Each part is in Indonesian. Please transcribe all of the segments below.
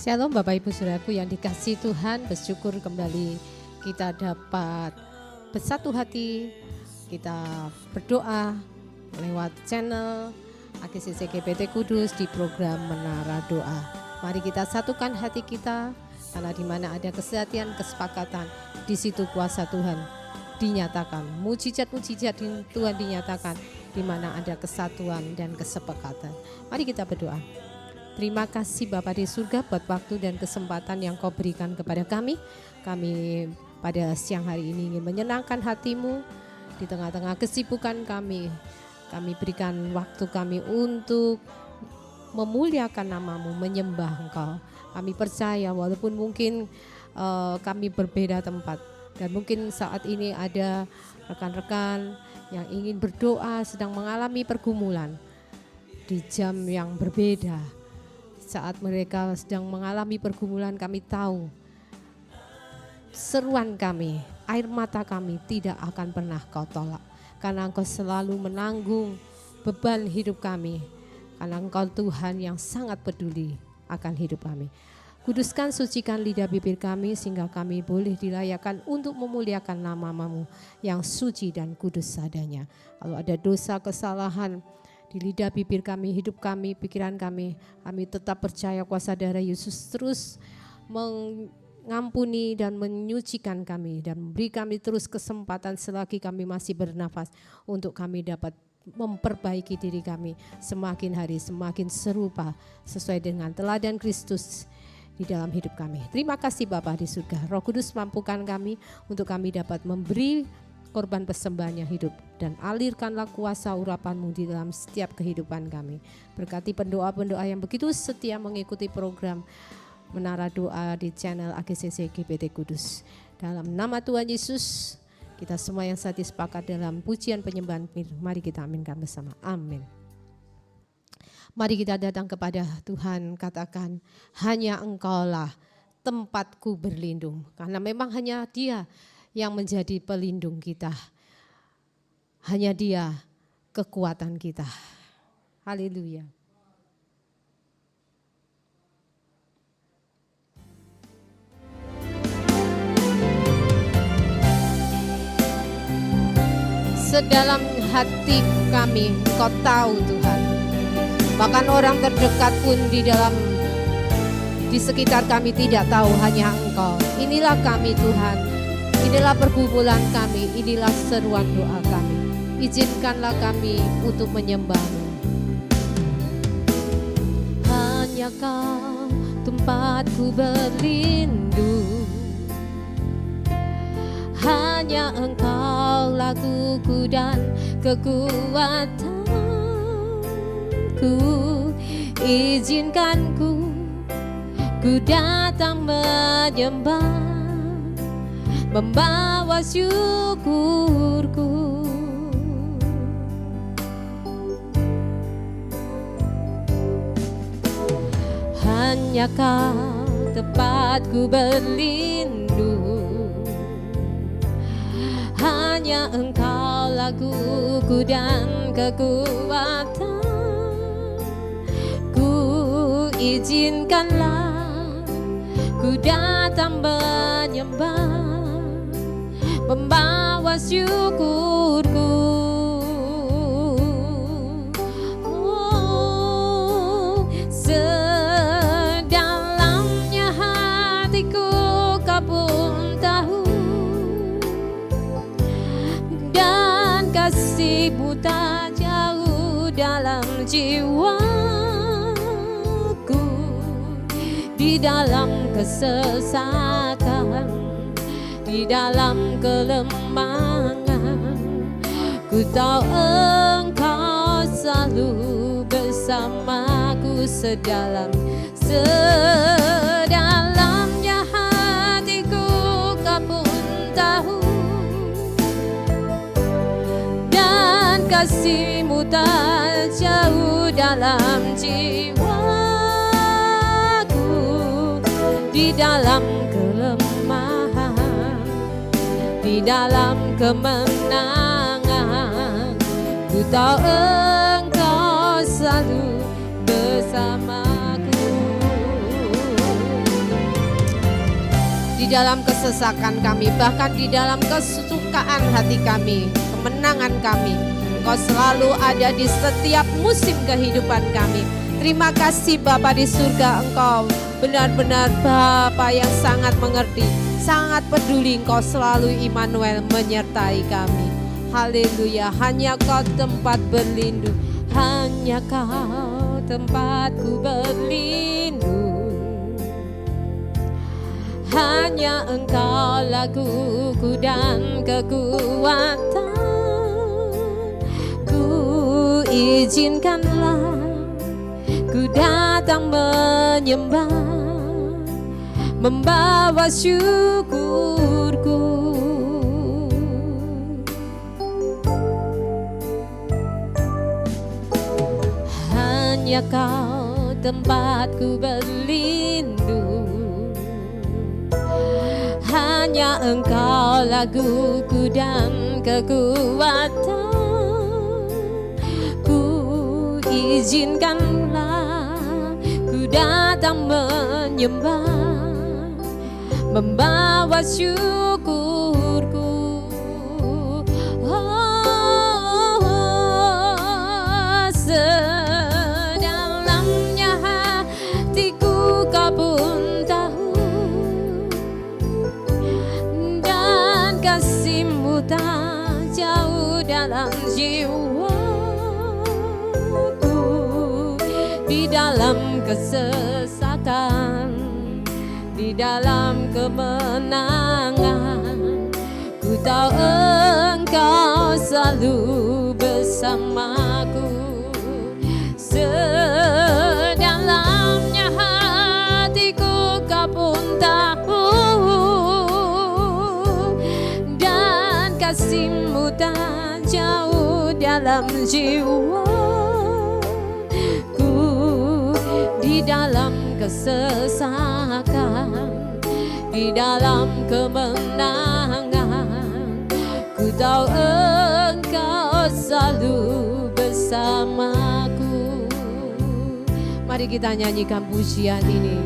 Shalom Bapak Ibu Saudaraku yang dikasihi Tuhan, bersyukur kembali kita dapat bersatu hati, kita berdoa lewat channel AGCC GPT Kudus di program Menara Doa. Mari kita satukan hati kita, karena di mana ada kesehatan, kesepakatan, di situ kuasa Tuhan dinyatakan, mujizat-mujizat Tuhan dinyatakan, di mana ada kesatuan dan kesepakatan. Mari kita berdoa. Terima kasih Bapa di surga buat waktu dan kesempatan yang Kau berikan kepada kami. Kami pada siang hari ini ingin menyenangkan hati-Mu di tengah-tengah kesibukan kami. Kami berikan waktu kami untuk memuliakan nama-Mu, menyembah Engkau. Kami percaya walaupun mungkin kami berbeda tempat, dan mungkin saat ini ada rekan-rekan yang ingin berdoa sedang mengalami pergumulan di jam yang berbeda. Saat mereka sedang mengalami pergumulan, kami tahu seruan kami, air mata kami tidak akan pernah Kau tolak, karena Engkau selalu menanggung beban hidup kami, karena Engkau Tuhan yang sangat peduli akan hidup kami. Kuduskan, sucikan lidah bibir kami sehingga kami boleh dilayakkan untuk memuliakan nama-Mu yang suci dan kudus adanya. Kalau ada dosa, kesalahan di lidah bibir kami, hidup kami, pikiran kami tetap percaya kuasa darah Yesus terus mengampuni dan menyucikan kami dan memberi kami terus kesempatan selagi kami masih bernafas untuk kami dapat memperbaiki diri kami semakin hari semakin serupa sesuai dengan teladan Kristus di dalam hidup kami. Terima kasih Bapa di surga. Roh Kudus mampukan kami untuk kami dapat memberi korban persembahan yang hidup, dan alirkanlah kuasa urapan-Mu di dalam setiap kehidupan kami. Berkati pendoa-pendoa yang begitu setia mengikuti program Menara Doa di channel AGCC GPT Kudus. Dalam nama Tuhan Yesus, kita semua yang saat sepakat dalam pujian penyembahan, mari kita aminkan bersama. Amin. Mari kita datang kepada Tuhan, katakan, hanya Engkaulah tempatku berlindung, karena memang hanya Dia yang menjadi pelindung kita. Hanya Dia kekuatan kita. Haleluya. Sedalam hati kami, Kau tahu Tuhan. Bahkan orang terdekat pun di sekitar kami tidak tahu, hanya Engkau. Inilah kami Tuhan. Inilah pergumulan kami, inilah seruan doa kami. Izinkanlah kami untuk menyembah-Mu. Hanya Kau tempatku berlindung, hanya Engkau lakuku dan kekuatanku. Izinkanku ku datang menyembah, membawa syukurku. Hanya Kau tempatku berlindung, hanya Engkau lakuku dan kekuatanku. Izinkanlah ku datang menyembah, membawa syukurku. Sedalamnya hatiku Kau pun tahu, dan kasih-Mu tak jauh dalam jiwaku. Di dalam kesesakan, di dalam kelemahan, ku tahu Engkau selalu bersamaku. Sedalamnya hatiku Kau pun tahu, dan kasih-Mu tak jauh dalam jiwaku. Di dalam kelemahan, di dalam kemenangan, ku tahu Engkau selalu bersamaku. dalam kesesakan kami, bahkan di dalam kesukaan hati kami, kemenangan kami. Engkau selalu ada di setiap musim kehidupan kami. Terima kasih Bapa di surga, Engkau benar-benar Bapa yang sangat mengerti, sangat peduli. Engkau selalu Immanuel menyertai kami. Haleluya, hanya Kau tempat berlindung, hanya Kau tempatku berlindung. Hanya Engkau laguku dan kekuatan. Ku izinkanlah ku datang menyembah, membawa syukurku. Hanya Kau tempatku berlindung. Hanya Engkau laguku dan kekuatan. Ku izinkanlah ku datang menyembah, membawa syukurku. Sedalamnya hatiku Kau pun tahu, dan kasih-Mu tak jauh dalam jiwaku. Di dalam kesesakan, di dalam kemenangan, ku tahu Engkau selalu bersamaku. Sedalamnya hatiku Kau pun tahu, dan kasih-Mu tak jauh dalam jiwaku. Di dalam kesesakan, di dalam kemenangan, ku tahu Engkau selalu bersamaku. Mari kita nyanyikan pujian ini.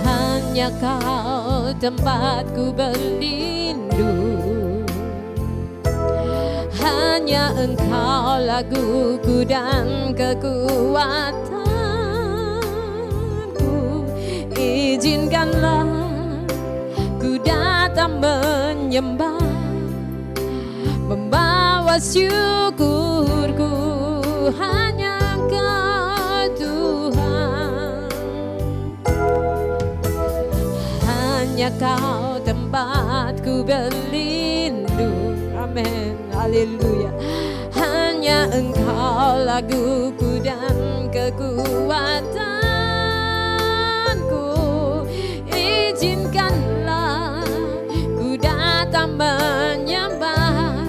Hanya Kau tempatku berlindung. Hanya Engkau laguku dan kekuatanku. Izinkanlah ku datang menyembah, membawa syukurku. Hanya Engkau Tuhan, hanya Kau tempatku berlindung. Amin, haleluya. Hanya Engkau laguku dan kekuatanku. Izinkanlah ku datang menyembah,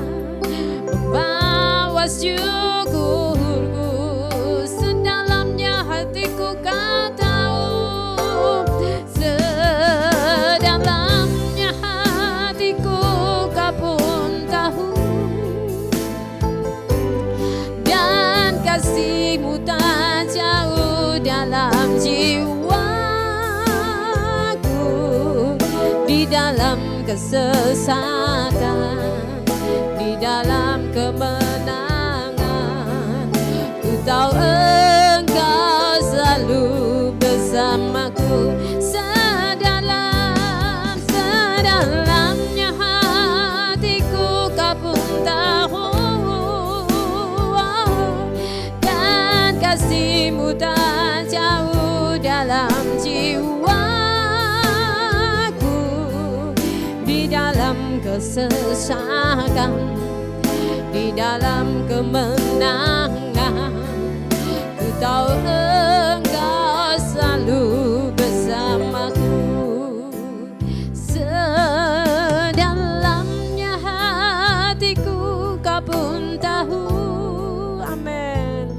membawa syukurku. Sedalamnya hatiku Kau tahu, sedalamnya hatiku Kau pun tahu, dan kasih-Mu tak jauh dalam jiwaku. Di dalam kesesakan, di dalam kemenangan, ku tahu Engkau selalu bersamaku. Sedalamnya hatiku Kau pun tahu, dan kasih-Mu tak jauh dalam jiwaku. Di dalam kesesakan, di dalam kemenangan, ku tahu Engkau selalu bersamaku. Sedalamnya hatiku Kau pun tahu, amin,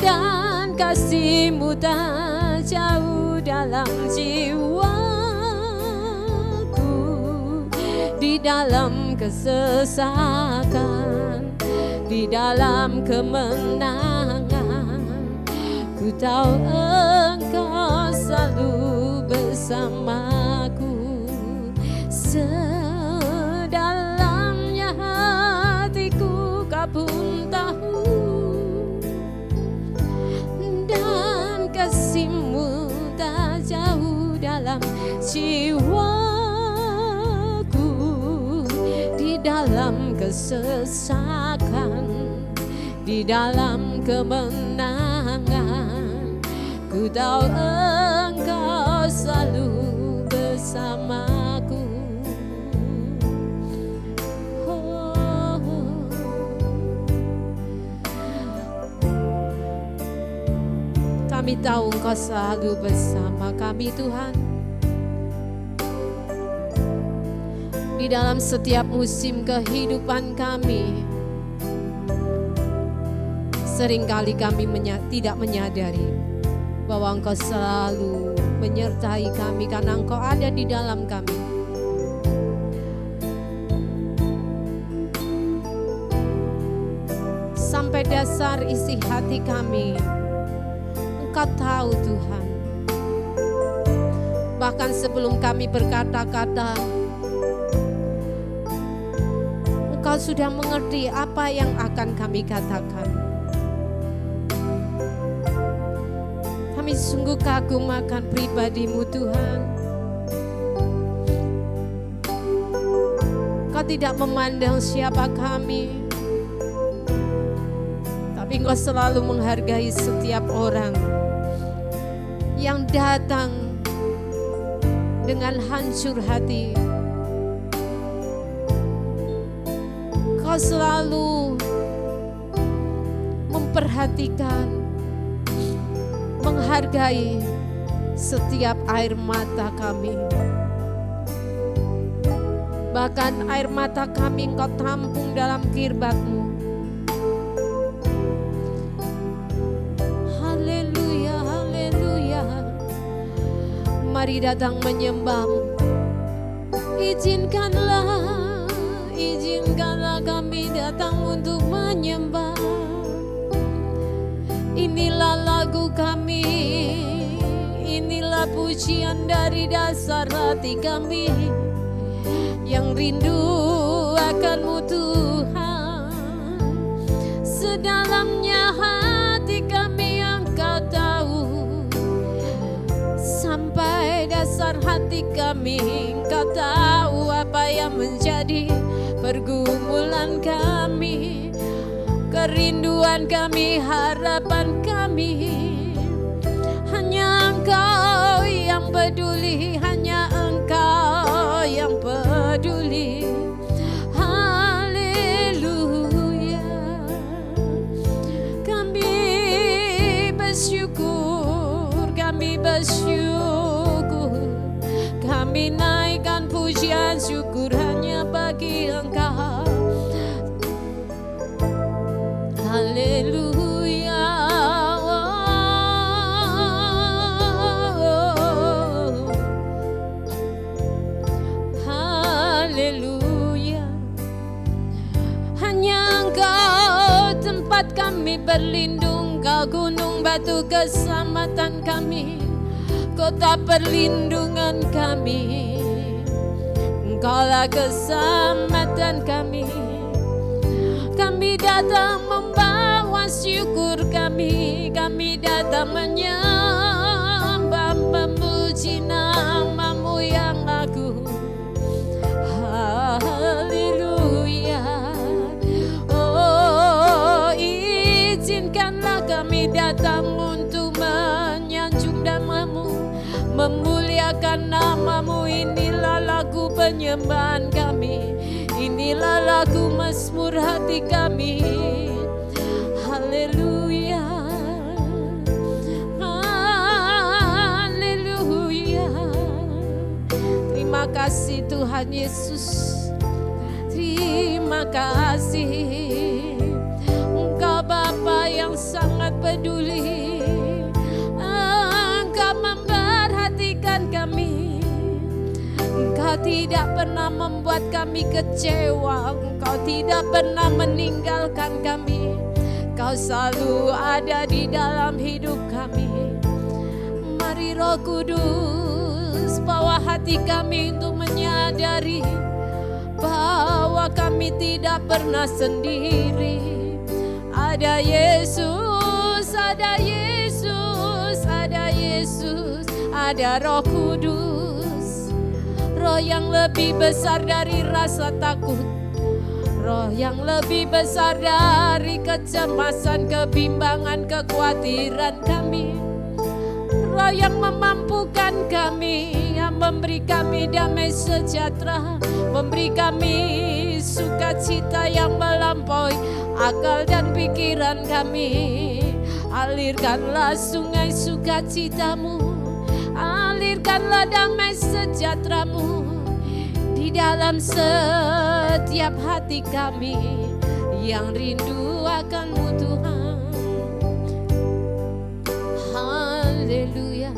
dan kasih-Mu tak jauh dalam jiwaku. Di dalam kesesakan, di dalam kemenangan, ku tahu Engkau selalu bersamaku. Sedalamnya hatiku kau pun tahu, dan kasih-Mu tak jauh dalam jiwaku. Di dalam kesesakan, di dalam kemenangan, ku tahu Engkau selalu bersamaku. Kami tahu Engkau selalu bersama kami, Tuhan. Di dalam setiap musim kehidupan kami, seringkali kami tidak menyadari bahwa Engkau selalu menyertai kami karena Engkau ada di dalam kami. Sampai dasar isi hati kami, Engkau tahu, Tuhan. Bahkan sebelum kami berkata-kata, Engkau sudah mengerti apa yang akan kami katakan. Kami sungguh kagum akan pribadi-Mu, Tuhan. Engkau tidak memandang siapa kami, tapi Engkau selalu menghargai setiap orang yang datang dengan hancur hati. Kau selalu memperhatikan, menghargai setiap air mata kami. Bahkan air mata kami Engkau tampung dalam kirbat-Mu. Haleluya, haleluya. Mari datang menyembah-Mu. Izinkanlah kami datang untuk menyembah. Inilah lagu kami, inilah pujian dari dasar hati kami yang rindu akan-Mu, Tuhan. Sedalamnya hati kami Engkau tahu, sampai dasar hati kami Engkau tahu apa yang menjadi pergumulan kami, kerinduan kami, harapan kami. Hanya Engkau yang peduli, hanya Engkau yang peduli. Haleluya. Kami bersyukur, kami bersyukur. Kami naikkan pujian syukur hanya bagi Engkau. Haleluya. Haleluya. Hanya Engkau tempat kami berlindung, Kau gunung batu keselamatan kami, kota perlindungan kami. Engkaulah keselamatan kami. Kami datang membawa syukur kami datang menyembah, memuji nama-Mu yang agung. Haleluya. Oh, izinkanlah kami datang untuk menyanjung nama-Mu, memuliakan nama-Mu. Inilah lagu penyembahan kami, inilah lagu mazmur hati kami. Haleluya. Haleluya. Terima kasih Tuhan Yesus. Terima kasih. Engkau Bapa yang sangat peduli. Engkau memperhatikan kami. Engkau tidak pernah membuat kami kecewa. Engkau tidak pernah meninggalkan kami. Kau selalu ada di dalam hidup kami. Mari dari Roh Kudus, bawa hati kami untuk menyadari bahwa kami tidak pernah sendiri. Ada Yesus, ada Yesus, ada Yesus, ada Roh Kudus. Roh yang lebih besar dari rasa takut, roh yang lebih besar dari kecemasan, kebimbangan, kekhawatiran kami. Roh yang memampukan kami, yang memberi kami damai sejahtera, memberi kami sukacita yang melampaui akal dan pikiran kami. Alirkanlah sungai sukacitamu, alirkanlah damai sejahteramu di dalam setiap hati kami yang rindu akan-Mu Tuhan. Haleluya.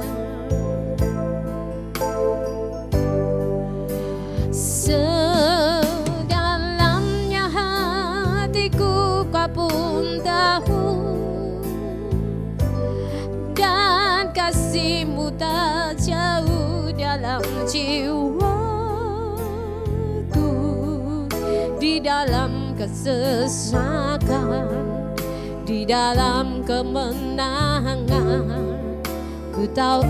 Sedalamnya hatiku Kau pun tahu, dan kasih-Mu tak jauh dalam jiwaku. Di dalam kesesakan, di dalam kemenangan, ku tahu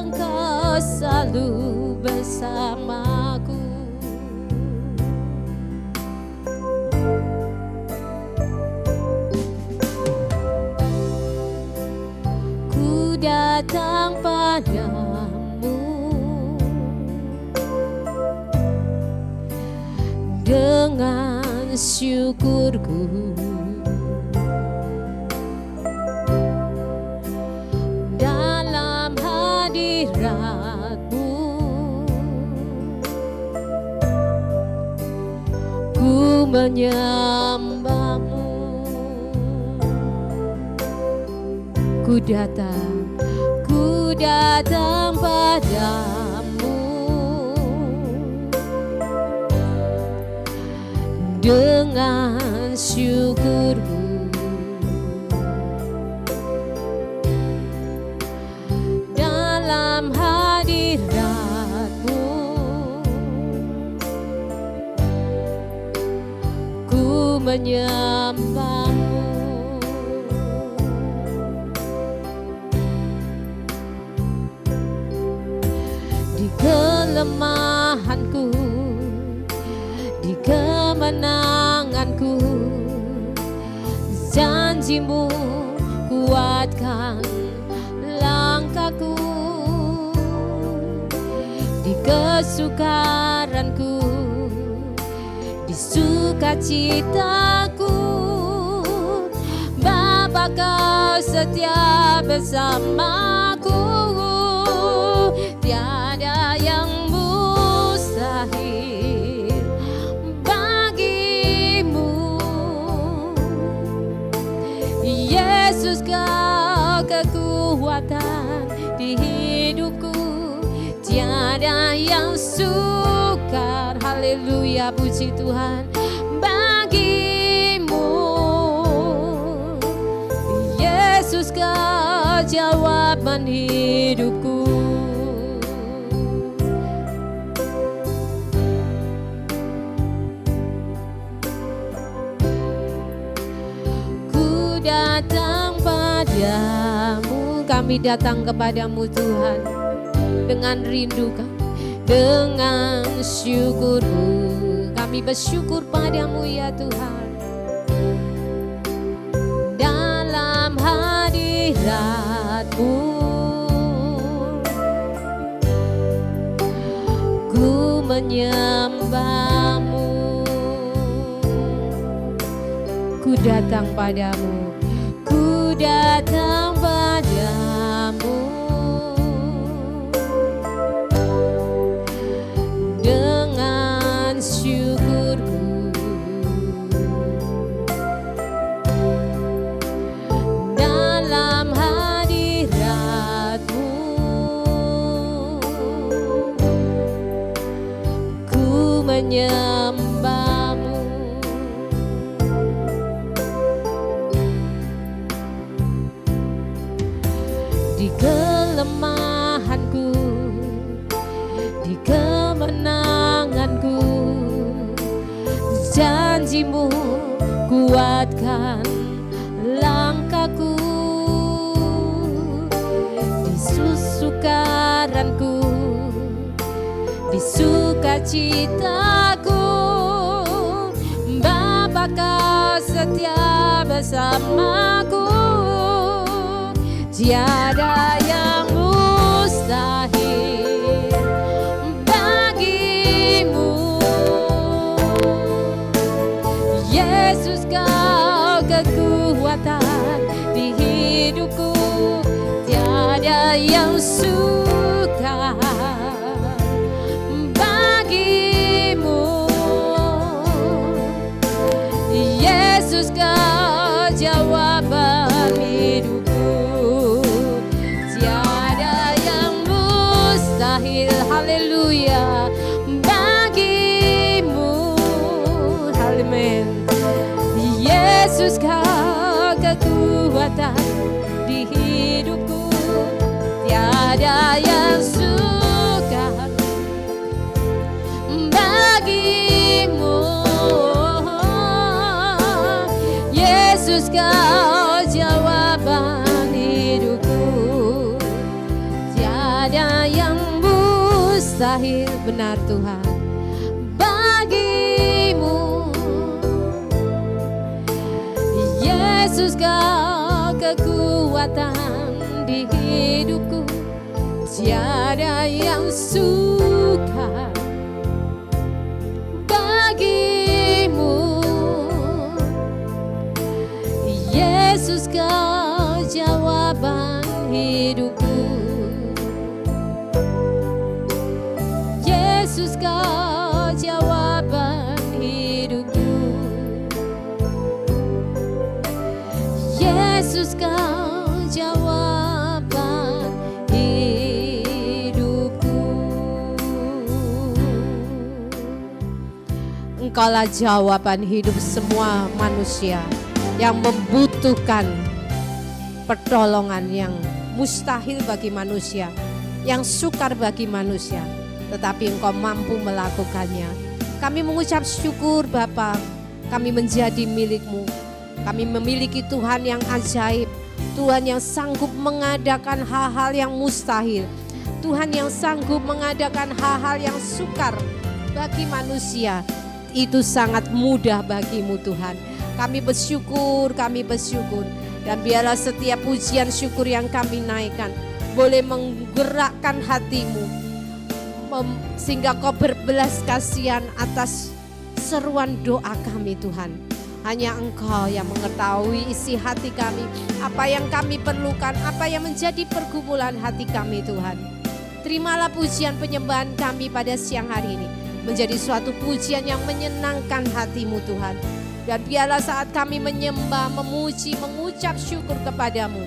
Engkau selalu bersamaku. Ku datang padamu dengan syukurku, dalam hadirat-Mu ku menyembah-Mu. Ku datang padamu dengan syukurku, dalam hadirat-Mu ku menyembah-Mu. Di kelemahanku, di kemenanganku, janji-Mu kuatkan langkahku. Di kesukaranku, di sukacitaku, Bapa Kau setia bersamaku. Tiada yang mustahil bagi-Mu. Yesus Kau kekuatan di hidupku. Tiada yang sukar, haleluya, puji Tuhan, bagi-Mu. Yesus Kau jawaban hidupku. Datang padamu, kami datang kepadamu Tuhan, dengan rindu kami, dengan syukurmu. Kami bersyukur padamu ya Tuhan. Dalam hadirat-Mu ku menyembah-Mu. Ku datang padamu, ku datang padamu dengan syukurku, dalam hadirat-Mu ku menyembah-Mu. Di kelemahan, janjimu, kuatkan langkahku. Di sukaranku, di sukacitaku, Bapa kau setia bersamaku. Tiada yang mustahil bagimu. Yesus kau kekuatan di hidupku. Tiada yang sukar bagimu. Yesus kau jawaban hidupku. Tiada yang mustahil, haleluya, bagimu. Amin. Yesus kau kekuatan di hidupku. Tiada yang sukar bagimu. Yesus kau jawaban hidupku. Tiada yang mustahil, benar Tuhan, bagimu. Yesus kau kekuatan di hidupku. Tiada yang sukar bagimu. Yesus kau jawaban hidupku. Yesus kau jawaban hidupku. Yesus kau jawaban hidupku. Engkaulah jawaban hidup semua manusia yang membutuhkan pertolongan yang mustahil bagi manusia, yang sukar bagi manusia, tetapi Engkau mampu melakukannya. Kami mengucap syukur Bapa, kami menjadi milik-Mu. Kami memiliki Tuhan yang ajaib, Tuhan yang sanggup mengadakan hal-hal yang mustahil, Tuhan yang sanggup mengadakan hal-hal yang sukar bagi manusia. Itu sangat mudah bagi-Mu Tuhan. Kami bersyukur, dan biarlah setiap pujian syukur yang kami naikkan boleh menggerakkan hati-Mu, sehingga Kau berbelas kasihan atas seruan doa kami Tuhan. Hanya Engkau yang mengetahui isi hati kami, apa yang kami perlukan, apa yang menjadi pergumulan hati kami Tuhan. Terimalah pujian penyembahan kami pada siang hari ini menjadi suatu pujian yang menyenangkan hati-Mu Tuhan. Dan biarlah saat kami menyembah, memuji, mengucap syukur kepadamu,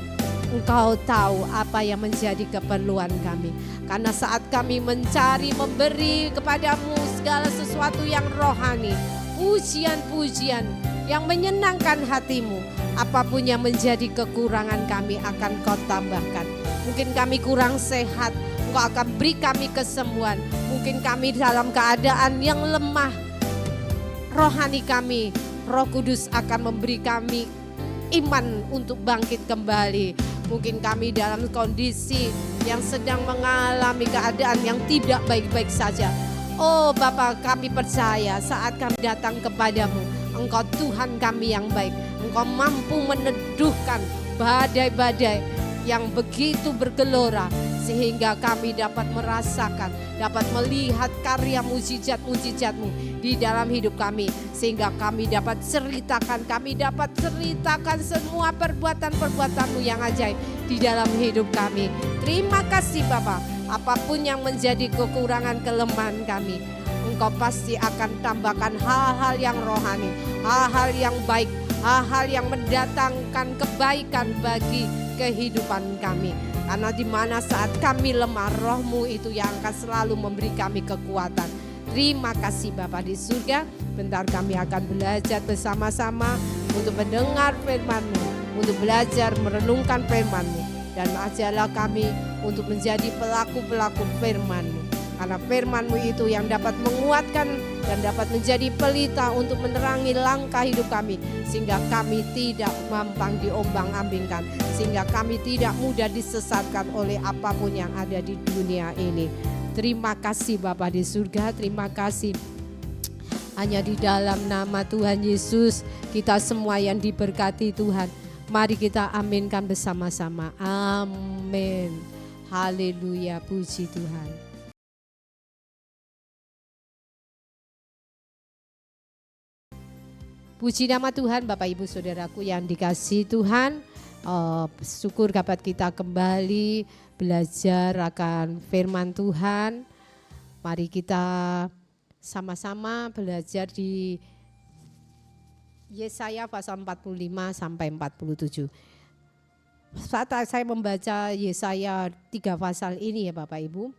Engkau tahu apa yang menjadi keperluan kami. Karena saat kami mencari, memberi kepadamu segala sesuatu yang rohani, pujian-pujian yang menyenangkan hati-Mu, apapun yang menjadi kekurangan kami akan Kau tambahkan. Mungkin kami kurang sehat, Engkau akan beri kami kesembuhan. Mungkin kami dalam keadaan yang lemah, rohani kami, Roh Kudus akan memberi kami iman untuk bangkit kembali. Mungkin kami dalam kondisi yang sedang mengalami keadaan yang tidak baik-baik saja. Oh Bapa, kami percaya saat kami datang kepadamu, Engkau Tuhan kami yang baik. Engkau mampu meneduhkan badai-badai yang begitu bergelora, sehingga kami dapat merasakan, dapat melihat karya mujizat-mujizat-Mu di dalam hidup kami, sehingga kami dapat ceritakan semua perbuatan-perbuatan-Mu yang ajaib di dalam hidup kami. Terima kasih Bapa, apapun yang menjadi kekurangan kelemahan kami, Engkau pasti akan tambahkan hal-hal yang rohani, hal-hal yang baik, hal-hal yang mendatangkan kebaikan bagi kehidupan kami. Karena di mana saat kami lemah, Roh-Mu itu yang akan selalu memberi kami kekuatan. Terima kasih Bapa di surga. Bentar kami akan belajar bersama-sama untuk mendengar firman-Mu, untuk belajar merenungkan firman-Mu. Dan ajarlah kami untuk menjadi pelaku-pelaku firman-Mu. Karena firman-Mu itu yang dapat menguatkan dan dapat menjadi pelita untuk menerangi langkah hidup kami. Sehingga kami tidak gampang diombang-ambingkan. Sehingga kami tidak mudah disesatkan oleh apapun yang ada di dunia ini. Terima kasih Bapa di surga, terima kasih. Hanya di dalam nama Tuhan Yesus kita semua yang diberkati Tuhan. Mari kita aminkan bersama-sama. Amin. Haleluya, puji Tuhan. Puji nama Tuhan, Bapak Ibu Saudaraku yang dikasihi Tuhan. Syukur dapat kita kembali belajar akan firman Tuhan. Mari kita sama-sama belajar di Yesaya pasal 45 sampai 47. Saat saya membaca Yesaya 3 pasal ini ya Bapak Ibu.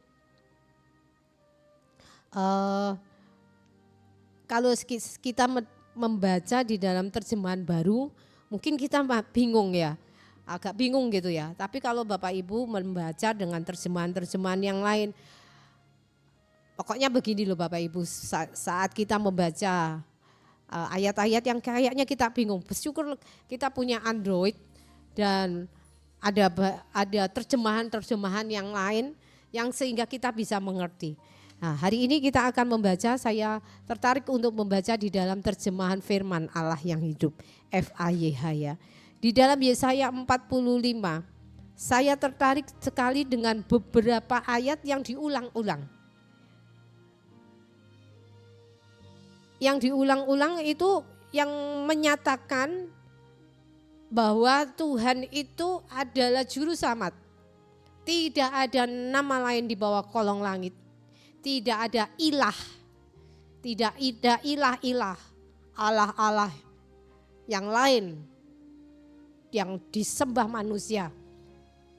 Kalau kita membaca di dalam terjemahan baru, mungkin kita bingung ya. Agak bingung gitu ya. Tapi kalau Bapak Ibu membaca dengan terjemahan-terjemahan yang lain, pokoknya begini loh Bapak Ibu, saat kita membaca ayat-ayat yang kayaknya kita bingung, bersyukur kita punya Android dan ada terjemahan-terjemahan yang lain yang sehingga kita bisa mengerti. Nah, hari ini kita akan membaca, saya tertarik untuk membaca di dalam terjemahan firman Allah yang hidup, FAYH ya. Di dalam Yesaya 45, saya tertarik sekali dengan beberapa ayat yang diulang-ulang. Yang diulang-ulang itu yang menyatakan bahwa Tuhan itu adalah juru selamat. Tidak ada nama lain di bawah kolong langit. Tidak ada ilah. Tidak ada ilah-ilah. Allah-Allah yang lain yang disembah manusia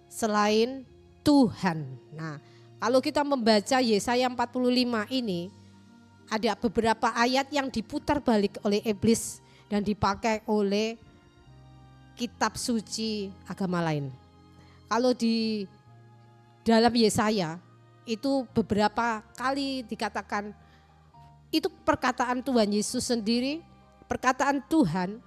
selain Tuhan. Nah, kalau kita membaca Yesaya 45 ini, ada beberapa ayat yang diputar balik oleh iblis dan dipakai oleh kitab suci agama lain. Kalau di dalam Yesaya itu beberapa kali dikatakan itu perkataan Tuhan Yesus sendiri, perkataan Tuhan,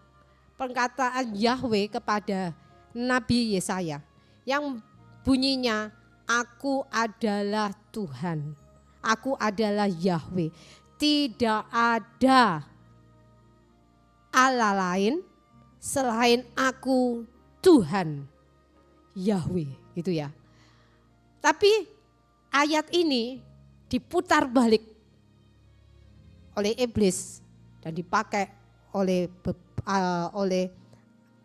perkataan Yahweh kepada Nabi Yesaya yang bunyinya, aku adalah Tuhan, aku adalah Yahweh, tidak ada Allah lain selain aku Tuhan Yahweh, gitu ya. Tapi ayat ini diputar balik oleh iblis dan dipakai oleh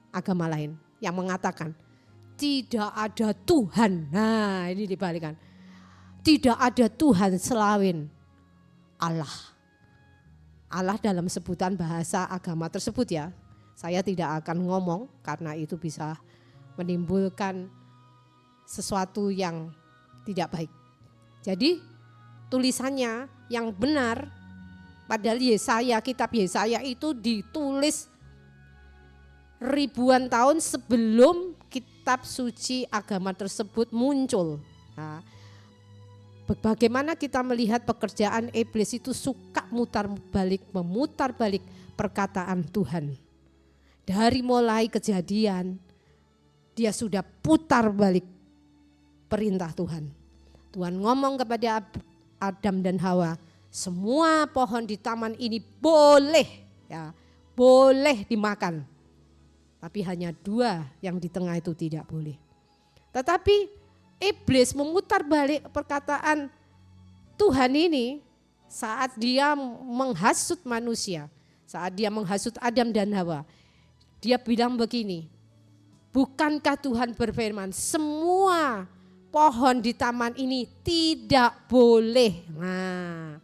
agama lain yang mengatakan tidak ada Tuhan. Nah, ini dibalikan. Tidak ada Tuhan selain Allah. Allah dalam sebutan bahasa agama tersebut ya. Saya tidak akan ngomong karena itu bisa menimbulkan sesuatu yang tidak baik. Jadi tulisannya yang benar, padahal Yesaya, kitab Yesaya itu ditulis ribuan tahun sebelum kitab suci agama tersebut muncul. Nah, bagaimana kita melihat pekerjaan iblis itu suka memutar balik perkataan Tuhan. Dari mulai kejadian, dia sudah putar balik perintah Tuhan. Tuhan ngomong kepada Adam dan Hawa, semua pohon di taman ini boleh dimakan. Tapi hanya 2 yang di tengah itu tidak boleh. Tetapi iblis memutar balik perkataan Tuhan ini saat dia menghasut manusia, saat dia menghasut Adam dan Hawa. Dia bilang begini, bukankah Tuhan berfirman semua pohon di taman ini tidak boleh. Nah,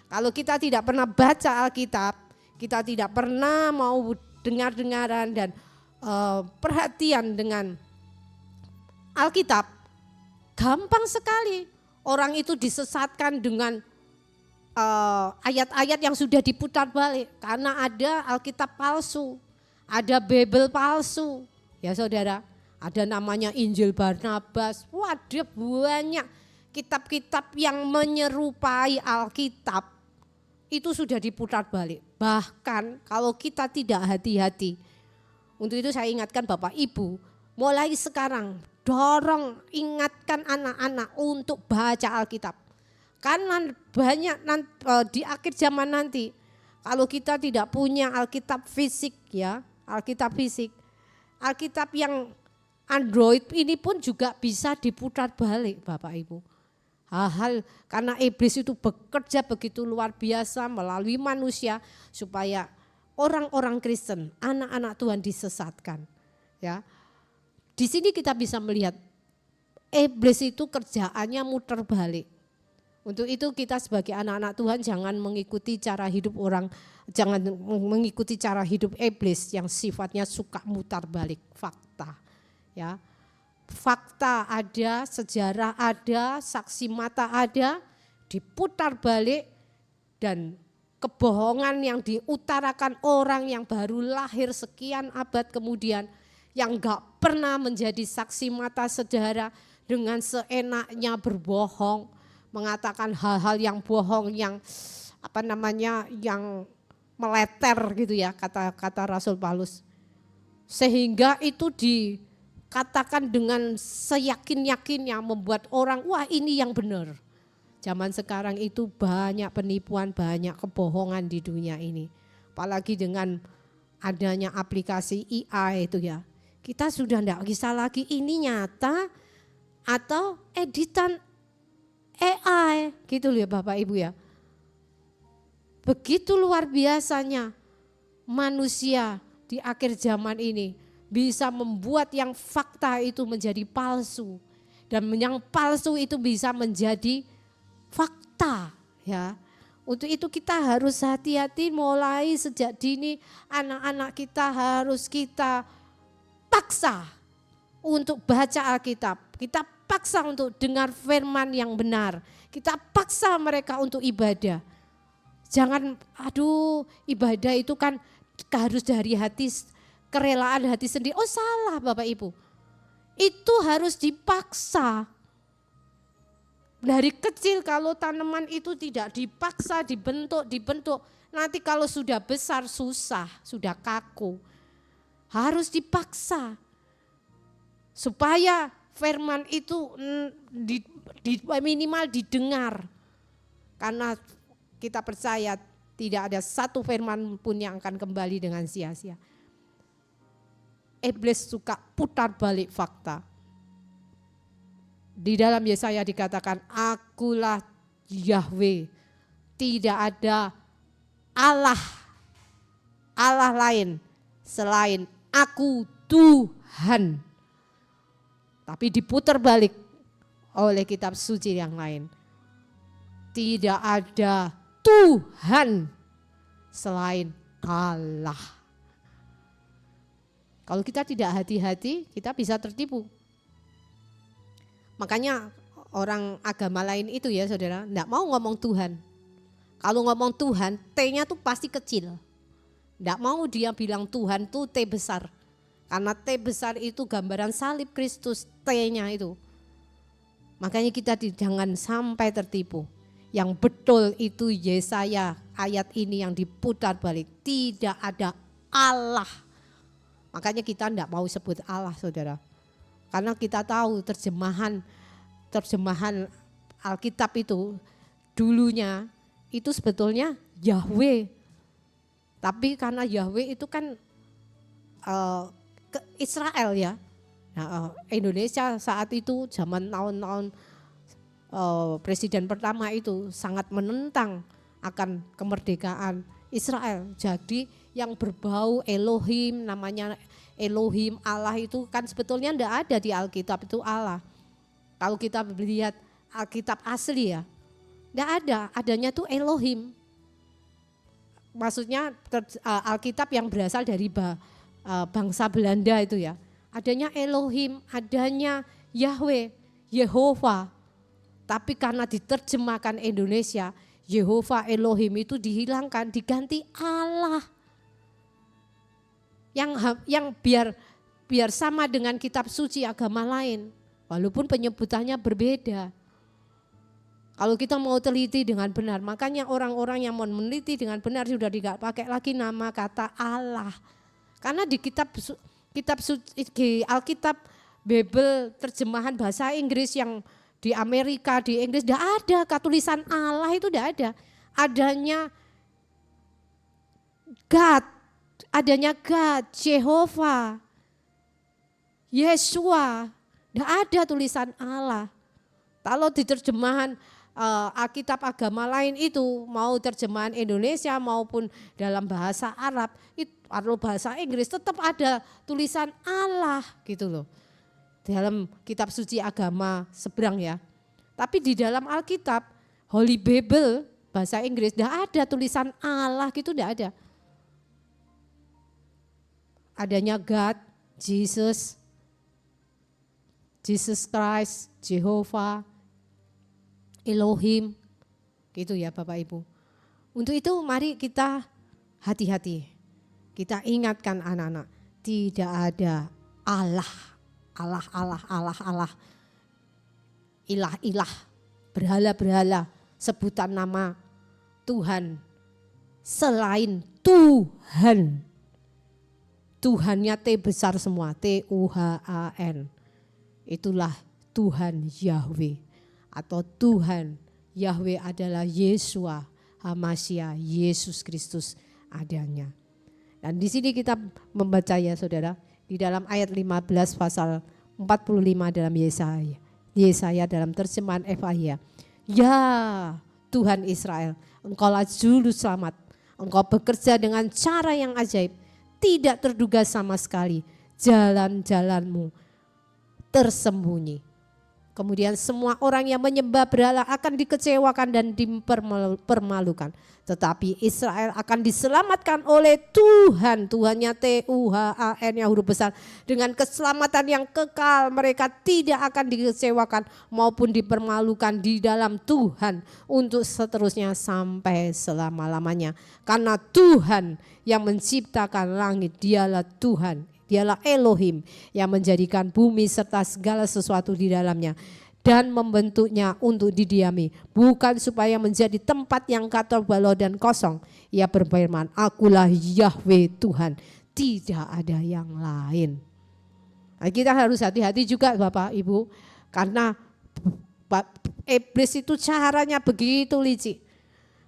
kalau kita tidak pernah baca Alkitab, kita tidak pernah mau dengar-dengaran dan perhatian dengan Alkitab, gampang sekali orang itu disesatkan dengan ayat-ayat yang sudah diputar balik. Karena ada Alkitab palsu, ada Bible palsu, ya saudara. Ada namanya Injil Barnabas, waduh banyak kitab-kitab yang menyerupai Alkitab itu sudah diputar balik. Bahkan kalau kita tidak hati-hati, untuk itu saya ingatkan Bapak Ibu, mulai sekarang dorong, ingatkan anak-anak untuk baca Alkitab. Karena banyak di akhir zaman nanti, kalau kita tidak punya Alkitab fisik ya, Alkitab fisik, Alkitab yang Android ini pun juga bisa diputar balik Bapak Ibu. Hal-hal karena iblis itu bekerja begitu luar biasa melalui manusia supaya orang-orang Kristen, anak-anak Tuhan disesatkan. Ya. Di sini kita bisa melihat iblis itu kerjaannya muter balik. Untuk itu kita sebagai anak-anak Tuhan jangan mengikuti cara hidup orang, jangan mengikuti cara hidup iblis yang sifatnya suka mutar balik fakta. Ya. Fakta ada, sejarah ada, saksi mata ada, diputar balik dan kebohongan yang diutarakan orang yang baru lahir sekian abad kemudian yang gak pernah menjadi saksi mata sejarah dengan seenaknya berbohong, mengatakan hal-hal yang bohong yang yang meleter gitu ya kata Rasul Paulus. Sehingga itu dikatakan dengan seyakin-yakinnya membuat orang wah ini yang benar. Zaman sekarang itu banyak penipuan, banyak kebohongan di dunia ini. Apalagi dengan adanya aplikasi AI itu ya. Kita sudah tidak bisa lagi ini nyata atau editan AI gitu loh ya Bapak Ibu ya. Begitu luar biasanya manusia di akhir zaman ini bisa membuat yang fakta itu menjadi palsu. Dan yang palsu itu bisa menjadi fakta ya. Untuk itu kita harus hati-hati mulai sejak dini anak-anak kita harus kita paksa untuk baca Alkitab. Kita paksa untuk dengar firman yang benar. Kita paksa mereka untuk ibadah. Jangan ibadah itu kan harus dari hati, kerelaan hati sendiri. Oh salah Bapak Ibu. Itu harus dipaksa. Dari kecil kalau tanaman itu tidak dipaksa, dibentuk. Nanti kalau sudah besar susah, sudah kaku. Harus dipaksa. Supaya firman itu minimal didengar. Karena kita percaya tidak ada satu firman pun yang akan kembali dengan sia-sia. Iblis suka putar balik fakta. Di dalam Yesaya dikatakan, akulah Yahweh, tidak ada Allah lain selain aku Tuhan. Tapi diputar balik oleh kitab suci yang lain. Tidak ada Tuhan selain Allah. Kalau kita tidak hati-hati, kita bisa tertipu. Makanya orang agama lain itu ya saudara, enggak mau ngomong Tuhan. Kalau ngomong Tuhan, T-nya tuh pasti kecil. Enggak mau dia bilang Tuhan tuh T besar. Karena T besar itu gambaran salib Kristus, T-nya itu. Makanya kita jangan sampai tertipu. Yang betul itu Yesaya ayat ini yang diputar balik. Tidak ada Allah. Makanya kita enggak mau sebut Allah saudara. Karena kita tahu terjemahan Alkitab itu dulunya itu sebetulnya Yahweh. Tapi karena Yahweh itu kan ke Israel ya. Nah, Indonesia saat itu zaman tahun-tahun presiden pertama itu sangat menentang akan kemerdekaan Israel. Jadi yang berbau Elohim, namanya Elohim, Allah itu kan sebetulnya enggak ada di Alkitab itu Allah. Kalau kita melihat Alkitab asli ya, enggak ada, adanya tuh Elohim. Maksudnya Alkitab yang berasal dari bangsa Belanda itu ya. Adanya Elohim, adanya Yahweh, Yehova. Tapi karena diterjemahkan Indonesia, Yehova Elohim itu dihilangkan, diganti Allah. Yang biar sama dengan kitab suci agama lain, walaupun penyebutannya berbeda. Kalau kita mau teliti dengan benar, makanya orang-orang yang mau meneliti dengan benar sudah tidak pakai lagi nama kata Allah. Karena di Alkitab Bible terjemahan bahasa Inggris yang di Amerika, di Inggris tidak ada tulisan Allah, itu tidak ada. Adanya God, Jehovah, Yesua, tidak ada tulisan Allah. Kalau di terjemahan Alkitab agama lain itu, mau terjemahan Indonesia maupun dalam bahasa Arab, atau bahasa Inggris tetap ada tulisan Allah gitu loh. Dalam kitab suci agama seberang ya. Tapi di dalam Alkitab, Holy Bible, bahasa Inggris, tidak ada tulisan Allah gitu, tidak ada. Adanya God, Jesus Christ, Jehovah, Elohim, gitu ya Bapak Ibu. Untuk itu mari kita hati-hati. Kita ingatkan anak-anak, tidak ada Allah, ilah, berhala-berhala, sebutan nama Tuhan selain Tuhan. Tuhannya T besar semua, Tuhan. Itulah Tuhan Yahweh. Atau Tuhan Yahweh adalah Yesua HaMashiach, Yesus Kristus adanya. Dan di sini kita membaca ya saudara, di dalam ayat 15 pasal 45 dalam Yesaya dalam terjemahan FAIA. Ya Tuhan Israel, Engkaulah juru selamat, Engkau bekerja dengan cara yang ajaib, tidak terduga sama sekali, jalan-jalanmu tersembunyi. Kemudian semua orang yang menyembah berhala akan dikecewakan dan dipermalukan. Tetapi Israel akan diselamatkan oleh Tuhan. Tuhannya Tuhan yang huruf besar. Dengan keselamatan yang kekal, mereka tidak akan dikecewakan maupun dipermalukan di dalam Tuhan. Untuk seterusnya sampai selama-lamanya. Karena Tuhan yang menciptakan langit, dialah Tuhan. Dialah Elohim yang menjadikan bumi serta segala sesuatu di dalamnya dan membentuknya untuk didiami, bukan supaya menjadi tempat yang kotor balau dan kosong. Ia berfirman, Akulah Yahweh Tuhan, tidak ada yang lain. Nah, kita harus hati-hati juga Bapak Ibu, karena iblis itu caranya begitu licik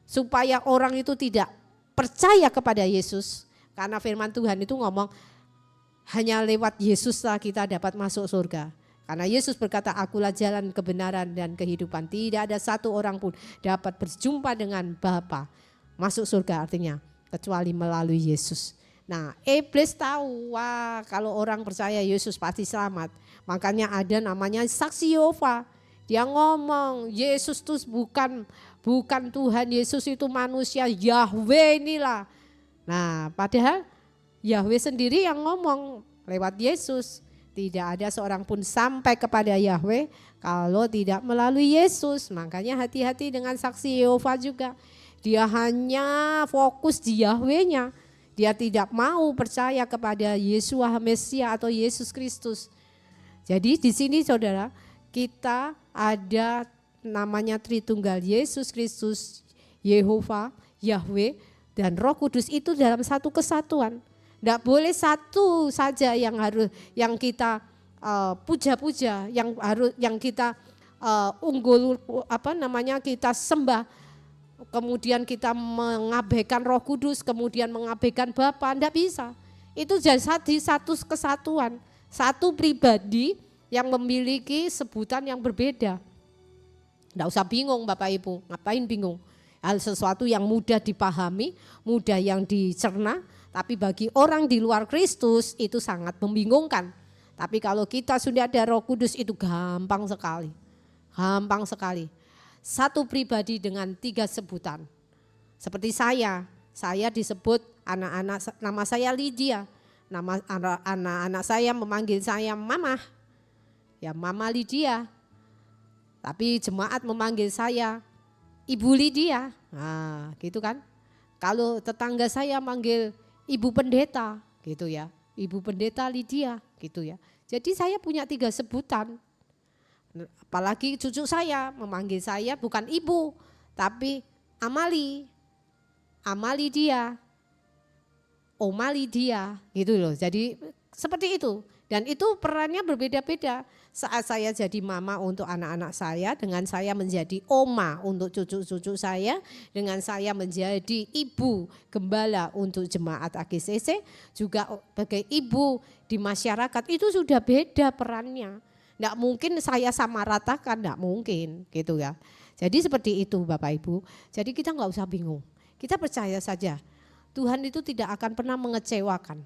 supaya orang itu tidak percaya kepada Yesus. Karena firman Tuhan itu ngomong, hanya lewat Yesuslah kita dapat masuk surga. Karena Yesus berkata, Akulah jalan kebenaran dan kehidupan. Tidak ada satu orang pun dapat berjumpa dengan Bapa, masuk surga artinya, kecuali melalui Yesus. Nah, iblis tahu, wah kalau orang percaya Yesus pasti selamat. Makanya ada namanya saksi Yehova. Dia ngomong, Yesus itu bukan Tuhan, Yesus itu manusia, Yahweh inilah. Nah, padahal Yahweh sendiri yang ngomong lewat Yesus. Tidak ada seorang pun sampai kepada Yahweh kalau tidak melalui Yesus. Makanya hati-hati dengan saksi Yehova juga. Dia hanya fokus di Yahwehnya. Dia tidak mau percaya kepada Yesua Mesias atau Yesus Kristus. Jadi di sini saudara, kita ada namanya Tritunggal, Yesus Kristus, Yehova, Yahweh, dan Roh Kudus itu dalam satu kesatuan. Tidak boleh satu saja yang kita puja-puja, yang kita kita sembah, kemudian kita mengabaikan Roh Kudus, kemudian mengabaikan Bapa, tidak bisa. Itu jadi satu kesatuan, satu pribadi yang memiliki sebutan yang berbeda. Tidak usah bingung Bapak Ibu, ngapain bingung? Hal sesuatu yang mudah dipahami, mudah yang dicerna. Tapi bagi orang di luar Kristus itu sangat membingungkan. Tapi kalau kita sudah ada Roh Kudus itu gampang sekali. Gampang sekali. Satu pribadi dengan 3 sebutan. Seperti saya disebut nama saya Lydia. Nama anak-anak saya memanggil saya Mama. Ya Mama Lydia. Tapi jemaat memanggil saya Ibu Lydia. Nah, gitu kan. Kalau tetangga saya manggil Ibu Pendeta gitu ya, Ibu Pendeta Lydia gitu ya. Jadi saya punya 3 sebutan. Apalagi cucu saya memanggil saya bukan ibu, tapi Amali. Amali dia, Omali dia, gitu loh. Jadi seperti itu. Dan itu perannya berbeda-beda. Saat saya jadi mama untuk anak-anak saya, dengan saya menjadi oma untuk cucu-cucu saya, dengan saya menjadi ibu gembala untuk jemaat AGCC, juga sebagai ibu di masyarakat, itu sudah beda perannya. Enggak mungkin saya sama ratakan, enggak mungkin gitu ya. Jadi seperti itu Bapak Ibu. Jadi kita enggak usah bingung. Kita percaya saja Tuhan itu tidak akan pernah mengecewakan.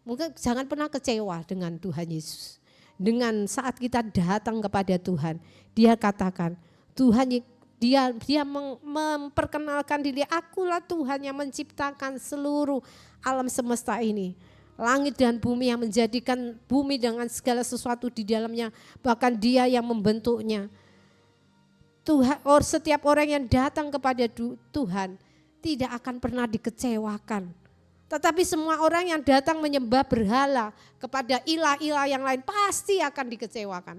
Mungkin jangan pernah kecewa dengan Tuhan Yesus. Dengan saat kita datang kepada Tuhan, dia katakan, Tuhan dia memperkenalkan diri, akulah Tuhan yang menciptakan seluruh alam semesta ini. Langit dan bumi, yang menjadikan bumi dengan segala sesuatu di dalamnya, bahkan dia yang membentuknya. Tuhan, setiap orang yang datang kepada Tuhan tidak akan pernah dikecewakan. Tetapi semua orang yang datang menyembah berhala kepada ilah-ilah yang lain pasti akan dikecewakan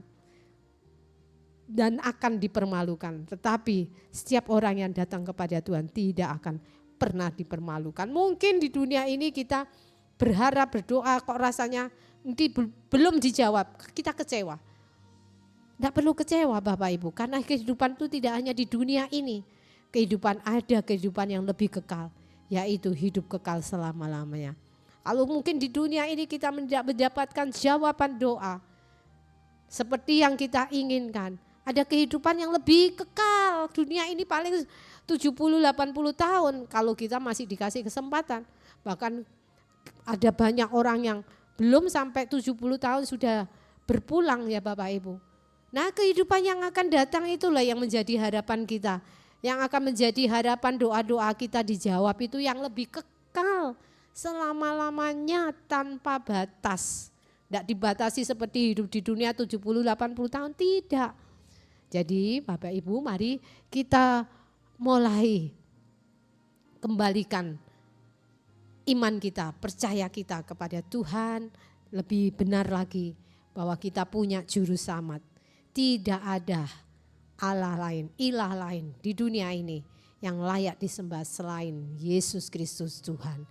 dan akan dipermalukan. Tetapi setiap orang yang datang kepada Tuhan tidak akan pernah dipermalukan. Mungkin di dunia ini kita berharap, berdoa, kok rasanya belum dijawab, kita kecewa. Tidak perlu kecewa Bapak Ibu, karena kehidupan itu tidak hanya di dunia ini. Kehidupan ada kehidupan yang lebih kekal, yaitu hidup kekal selama-lamanya. Kalau mungkin di dunia ini kita mendapatkan jawaban doa seperti yang kita inginkan, ada kehidupan yang lebih kekal. Dunia ini paling 70-80 tahun kalau kita masih dikasih kesempatan. Bahkan ada banyak orang yang belum sampai 70 tahun sudah berpulang ya Bapak Ibu. Nah, kehidupan yang akan datang itulah yang menjadi harapan kita. Yang akan menjadi harapan doa-doa kita dijawab itu yang lebih kekal selama-lamanya tanpa batas. Tidak dibatasi seperti hidup di dunia 70-80 tahun, tidak. Jadi Bapak Ibu, mari kita mulai kembalikan iman kita, percaya kita kepada Tuhan lebih benar lagi bahwa kita punya juru selamat. Tidak ada Allah lain, ilah lain di dunia ini yang layak disembah selain Yesus Kristus Tuhan.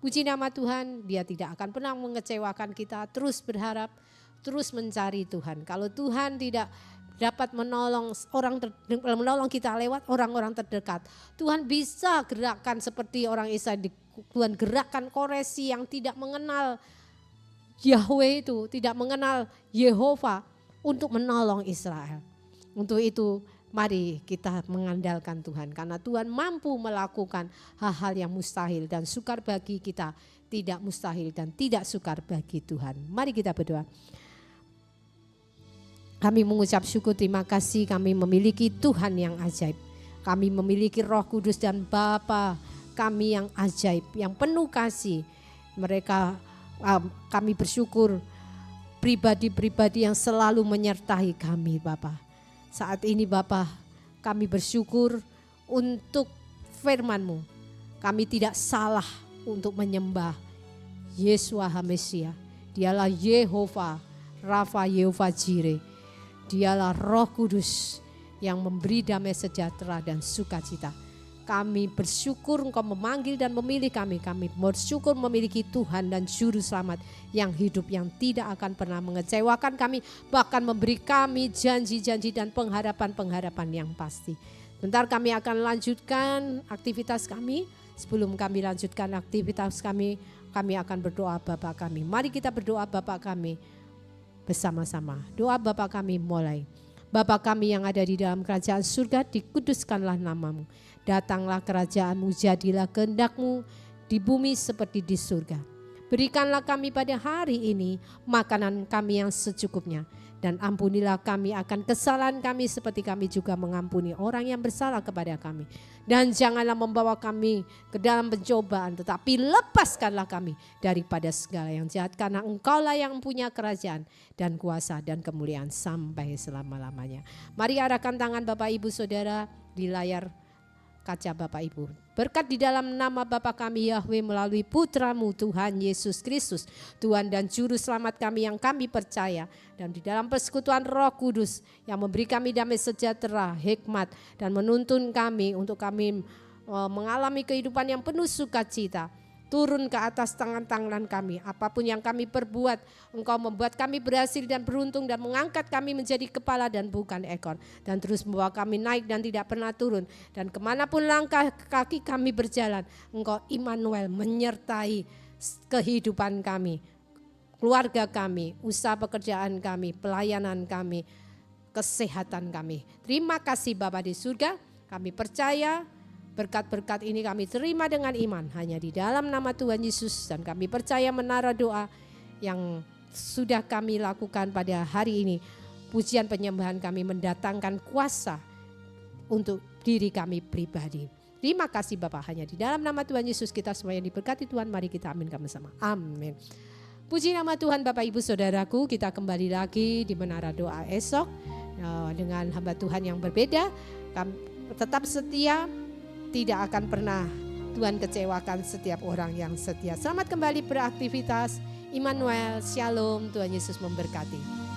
Puji nama Tuhan, dia tidak akan pernah mengecewakan kita, terus berharap, terus mencari Tuhan. Kalau Tuhan tidak dapat menolong kita lewat orang-orang terdekat, Tuhan bisa gerakkan seperti orang Israel, Tuhan gerakkan Koresi yang tidak mengenal Yahweh itu, tidak mengenal Yehova untuk menolong Israel. Untuk itu mari kita mengandalkan Tuhan, karena Tuhan mampu melakukan hal-hal yang mustahil dan sukar bagi kita, tidak mustahil dan tidak sukar bagi Tuhan. Mari kita berdoa. Kami mengucap syukur, terima kasih kami memiliki Tuhan yang ajaib. Kami memiliki Roh Kudus dan Bapa kami yang ajaib, yang penuh kasih. Kami bersyukur pribadi-pribadi yang selalu menyertai kami Bapa. Saat ini Bapa, kami bersyukur untuk firman-Mu. Kami tidak salah untuk menyembah Yeshua HaMesiah. Dialah Yehova, Rafa, Yehova Jireh. Dialah Roh Kudus yang memberi damai sejahtera dan sukacita. Kami bersyukur Engkau memanggil dan memilih kami. Kami bersyukur memiliki Tuhan dan Juru Selamat yang hidup, yang tidak akan pernah mengecewakan kami, bahkan memberi kami janji-janji dan pengharapan-pengharapan yang pasti. Bentar kami akan lanjutkan aktivitas kami. Sebelum kami lanjutkan aktivitas kami akan berdoa Bapa kami. Mari kita berdoa Bapa kami bersama-sama. Doa Bapa kami mulai. Bapa kami yang ada di dalam kerajaan surga, dikuduskanlah nama-Mu. Datanglah kerajaan-Mu, jadilah kehendak-Mu di bumi seperti di surga. Berikanlah kami pada hari ini makanan kami yang secukupnya. Dan ampunilah kami akan kesalahan kami seperti kami juga mengampuni orang yang bersalah kepada kami. Dan janganlah membawa kami ke dalam pencobaan, tetapi lepaskanlah kami daripada segala yang jahat. Karena Engkaulah yang punya kerajaan dan kuasa dan kemuliaan sampai selama-lamanya. Mari arahkan tangan Bapak Ibu Saudara di layar kaca Bapak Ibu. Berkat di dalam nama Bapa kami Yahweh melalui putramu Tuhan Yesus Kristus, Tuhan dan Juru Selamat kami yang kami percaya. Dan di dalam persekutuan Roh Kudus yang memberi kami damai sejahtera, hikmat, dan menuntun kami untuk kami mengalami kehidupan yang penuh sukacita. Turun ke atas tangan-tangan kami. Apapun yang kami perbuat, Engkau membuat kami berhasil dan beruntung dan mengangkat kami menjadi kepala dan bukan ekor. Dan terus membawa kami naik dan tidak pernah turun. Dan kemanapun langkah kaki kami berjalan, Engkau Immanuel menyertai kehidupan kami, keluarga kami, usaha pekerjaan kami, pelayanan kami, kesehatan kami. Terima kasih Bapa di surga, kami percaya. Berkat-berkat ini kami terima dengan iman hanya di dalam nama Tuhan Yesus, dan kami percaya menara doa yang sudah kami lakukan pada hari ini. Pujian penyembahan kami mendatangkan kuasa untuk diri kami pribadi. Terima kasih Bapak, hanya di dalam nama Tuhan Yesus kita semua yang diberkati Tuhan. Mari kita aminkan bersama. Amin. Puji nama Tuhan Bapak Ibu Saudaraku, kita kembali lagi di menara doa esok dengan hamba Tuhan yang berbeda. Kami tetap setia. Tidak akan pernah Tuhan kecewakan setiap orang yang setia. Selamat kembali beraktivitas. Immanuel, Shalom, Tuhan Yesus memberkati.